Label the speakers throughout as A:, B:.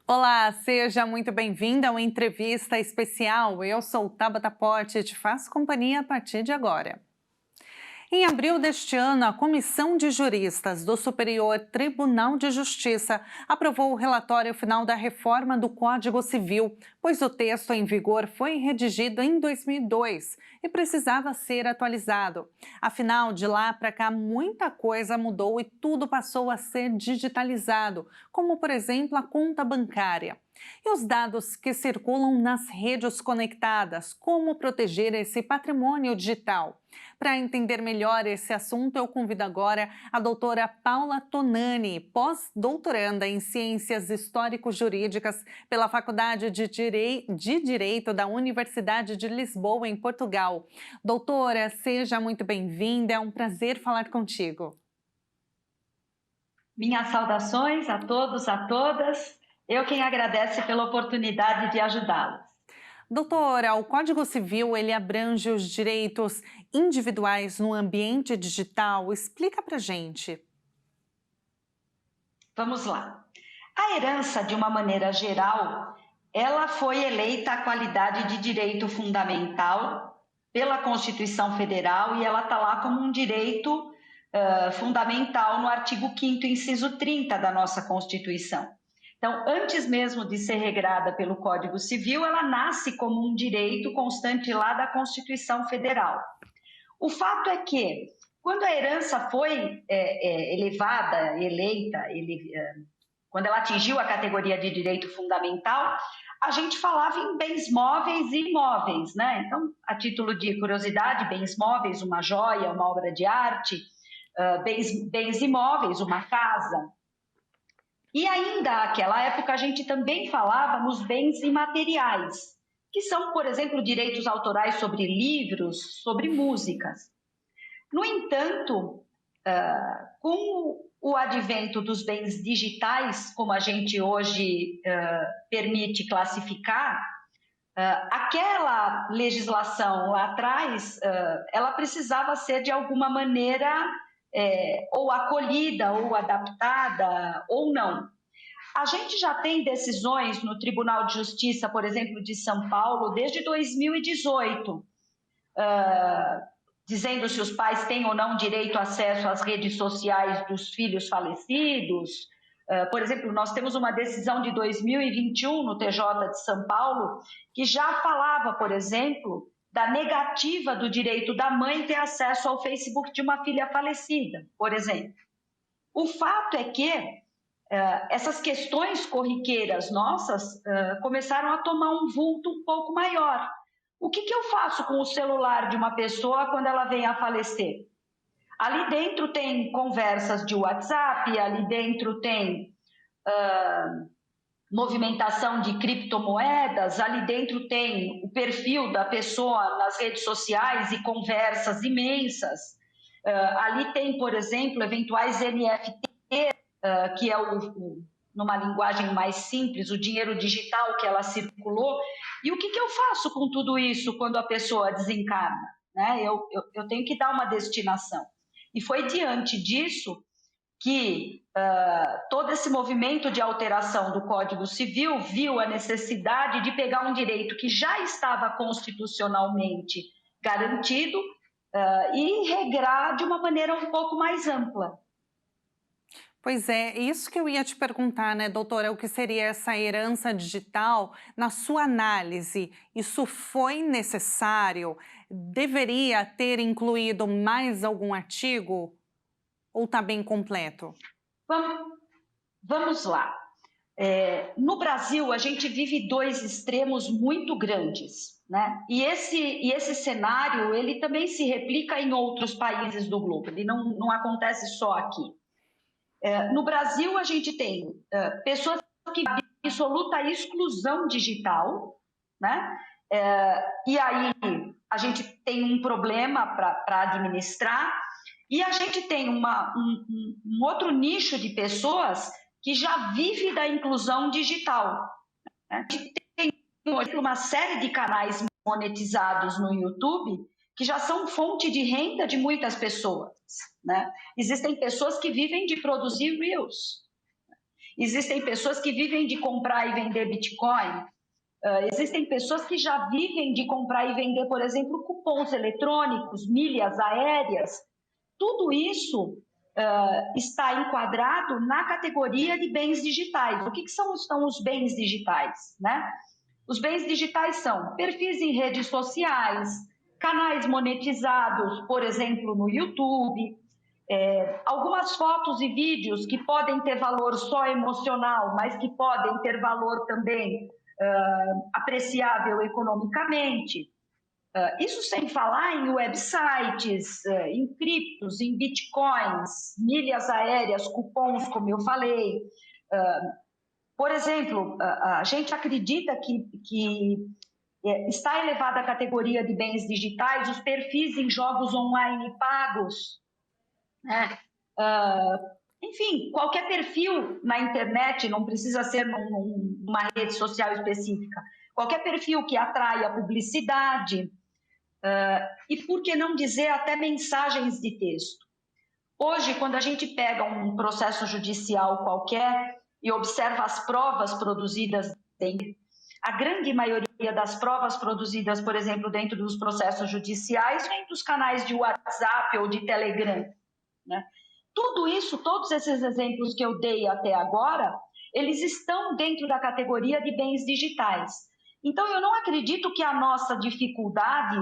A: Olá, seja muito bem-vinda a uma entrevista especial. Eu sou Tabata Pote e te faço companhia a partir de agora. Em abril deste ano, a Comissão de Juristas do Superior Tribunal de Justiça aprovou o relatório final da reforma do Código Civil, pois o texto em vigor foi redigido em 2002 e precisava ser atualizado. Afinal, de lá para cá, muita coisa mudou e tudo passou a ser digitalizado, como, por exemplo, a conta bancária. E os dados que circulam nas redes conectadas, como proteger esse patrimônio digital? Para entender melhor esse assunto, eu convido agora a doutora Paula Tonani, pós-doutoranda em Ciências Histórico-Jurídicas pela Faculdade de Direito da Universidade de Lisboa, em Portugal. Doutora, seja muito bem-vinda, é um prazer falar contigo.
B: Minhas saudações a todos, a todas. Eu quem agradece pela oportunidade de ajudá-los.
A: Doutora, o Código Civil, ele abrange os direitos individuais no ambiente digital. Explica pra gente.
B: Vamos lá. A herança, de uma maneira geral, ela foi eleita a qualidade de direito fundamental pela Constituição Federal e ela está lá como um direito fundamental no artigo 5º, inciso 30 da nossa Constituição. Então, antes mesmo de ser regrada pelo Código Civil, ela nasce como um direito constante lá da Constituição Federal. O fato é que, quando a herança foi eleita, quando ela atingiu a categoria de direito fundamental, a gente falava em bens móveis e imóveis, né? Então, a título de curiosidade, bens móveis, uma joia, uma obra de arte, bens imóveis, uma casa. E ainda naquela época a gente também falava nos bens imateriais, que são, por exemplo, direitos autorais sobre livros, sobre músicas. No entanto, com o advento dos bens digitais, como a gente hoje permite classificar, aquela legislação lá atrás, ela precisava ser de alguma maneira ou acolhida, ou adaptada, ou não. A gente já tem decisões no Tribunal de Justiça, por exemplo, de São Paulo, desde 2018, dizendo se os pais têm ou não direito a acesso às redes sociais dos filhos falecidos. Por exemplo, nós temos uma decisão de 2021 no TJ de São Paulo que já falava, por exemplo, da negativa do direito da mãe ter acesso ao Facebook de uma filha falecida, por exemplo. O fato é que essas questões corriqueiras nossas começaram a tomar um vulto um pouco maior. O que eu faço com o celular de uma pessoa quando ela vem a falecer? Ali dentro tem conversas de WhatsApp, ali dentro tem movimentação de criptomoedas, ali dentro tem o perfil da pessoa nas redes sociais e conversas imensas. Ali tem, por exemplo, eventuais NFT, que é numa linguagem mais simples, o dinheiro digital que ela circulou. E o que eu faço com tudo isso quando a pessoa desencarna? Né? Eu tenho que dar uma destinação. E foi diante disso que todo esse movimento de alteração do Código Civil viu a necessidade de pegar um direito que já estava constitucionalmente garantido e regrar de uma maneira um pouco mais ampla.
A: Pois é, isso que eu ia te perguntar, né, doutora, o que seria essa herança digital? Na sua análise, isso foi necessário? Deveria ter incluído mais algum artigo? Ou está bem completo?
B: Vamos lá. No Brasil, a gente vive dois extremos muito grandes, né? E esse cenário, ele também se replica em outros países do globo, ele não acontece só aqui. No Brasil, a gente tem pessoas que vivem absoluta exclusão digital, né? E aí a gente tem um problema para administrar, e a gente tem um outro nicho de pessoas que já vive da inclusão digital. Né? A gente tem, por exemplo, uma série de canais monetizados no YouTube que já são fonte de renda de muitas pessoas. Né? Existem pessoas que vivem de produzir Reels. Existem pessoas que vivem de comprar e vender Bitcoin. Existem pessoas que já vivem de comprar e vender, por exemplo, cupons eletrônicos, milhas aéreas. Tudo isso está enquadrado na categoria de bens digitais. O que são os bens digitais, né? Os bens digitais são perfis em redes sociais, canais monetizados, por exemplo, no YouTube, algumas fotos e vídeos que podem ter valor só emocional, mas que podem ter valor também apreciável economicamente. Isso sem falar em websites, em criptos, em bitcoins, milhas aéreas, cupons, como eu falei. Por exemplo, a gente acredita que está elevada a categoria de bens digitais os perfis em jogos online pagos, né? Enfim, qualquer perfil na internet, não precisa ser numa rede social específica, qualquer perfil que atraia publicidade, e por que não dizer até mensagens de texto. Hoje, quando a gente pega um processo judicial qualquer e observa as provas produzidas dentro, a grande maioria das provas produzidas, por exemplo, dentro dos processos judiciais, vem dos canais de WhatsApp ou de Telegram, né? Tudo isso, todos esses exemplos que eu dei até agora, eles estão dentro da categoria de bens digitais. Então, eu não acredito que a nossa dificuldade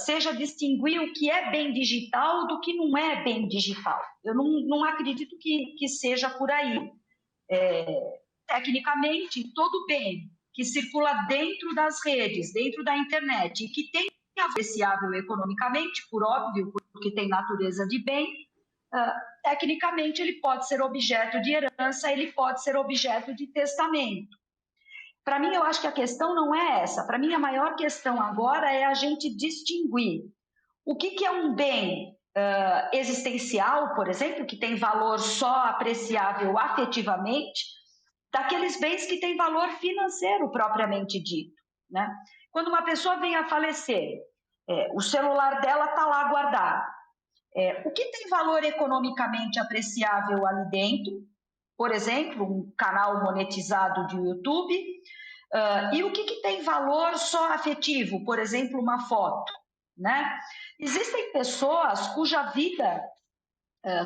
B: seja distinguir o que é bem digital do que não é bem digital. Eu não acredito que seja por aí. Tecnicamente, todo bem que circula dentro das redes, dentro da internet, e que tem apreciável economicamente, por óbvio, porque tem natureza de bem, tecnicamente ele pode ser objeto de herança, ele pode ser objeto de testamento. Para mim, eu acho que a questão não é essa. Para mim, a maior questão agora é a gente distinguir o que é um bem existencial, por exemplo, que tem valor só apreciável afetivamente, daqueles bens que têm valor financeiro propriamente dito, né? Quando uma pessoa vem a falecer, o celular dela está lá guardado. O que tem valor economicamente apreciável ali dentro, por exemplo, um canal monetizado de YouTube, e o que tem valor só afetivo, por exemplo, uma foto, né? Existem pessoas cuja vida,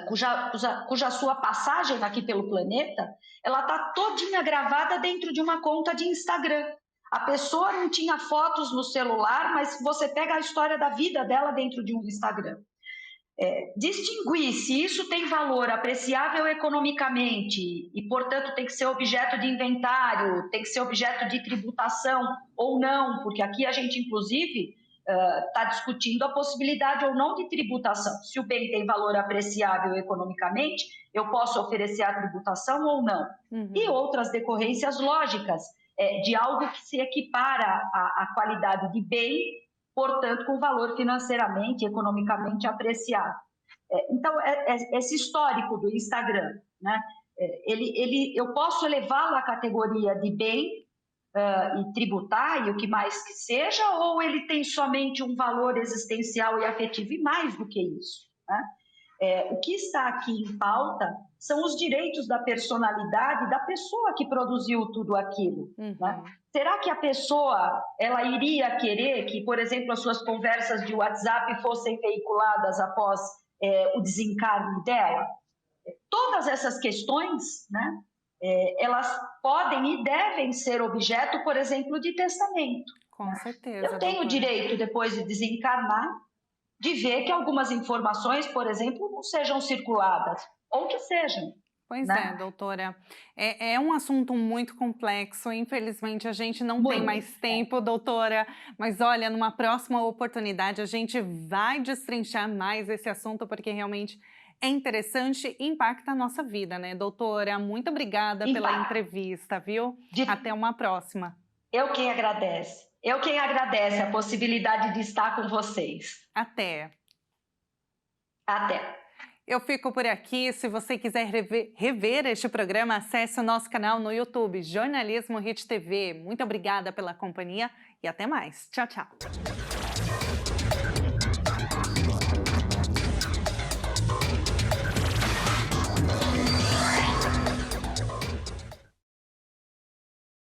B: cuja sua passagem aqui pelo planeta, ela está todinha gravada dentro de uma conta de Instagram. A pessoa não tinha fotos no celular, mas você pega a história da vida dela dentro de um Instagram. Distinguir se isso tem valor apreciável economicamente e, portanto, tem que ser objeto de inventário, tem que ser objeto de tributação ou não, porque aqui a gente, inclusive, está discutindo a possibilidade ou não de tributação. Se o bem tem valor apreciável economicamente, eu posso oferecer a tributação ou não. E outras decorrências lógicas de algo que se equipara à qualidade de bem, portanto, com valor financeiramente e economicamente apreciado. Então, esse histórico do Instagram, né, eu posso elevá-lo à categoria de bem e tributar, e o que mais que seja, ou ele tem somente um valor existencial e afetivo, e mais do que isso, né? O que está aqui em pauta são os direitos da personalidade da pessoa que produziu tudo aquilo, né? Será que a pessoa ela iria querer que, por exemplo, as suas conversas de WhatsApp fossem veiculadas após o desencarne dela? Todas essas questões, né, elas podem e devem ser objeto, por exemplo, de testamento.
A: Com certeza.
B: Eu tenho o direito, depois de desencarnar, de ver que algumas informações, por exemplo, não sejam circuladas, ou que sejam.
A: Pois
B: né?
A: doutora. É um assunto muito complexo, infelizmente a gente não tem mais tempo, doutora, mas olha, numa próxima oportunidade a gente vai destrinchar mais esse assunto, porque realmente é interessante e impacta a nossa vida, né, doutora? Muito obrigada pela entrevista, viu? Até uma próxima.
B: Eu quem agradeço. Eu quem agradece a possibilidade de estar com vocês.
A: Até.
B: Até.
A: Eu fico por aqui. Se você quiser rever este programa, acesse o nosso canal no YouTube, Jornalismo Hit TV. Muito obrigada pela companhia e até mais. Tchau, tchau.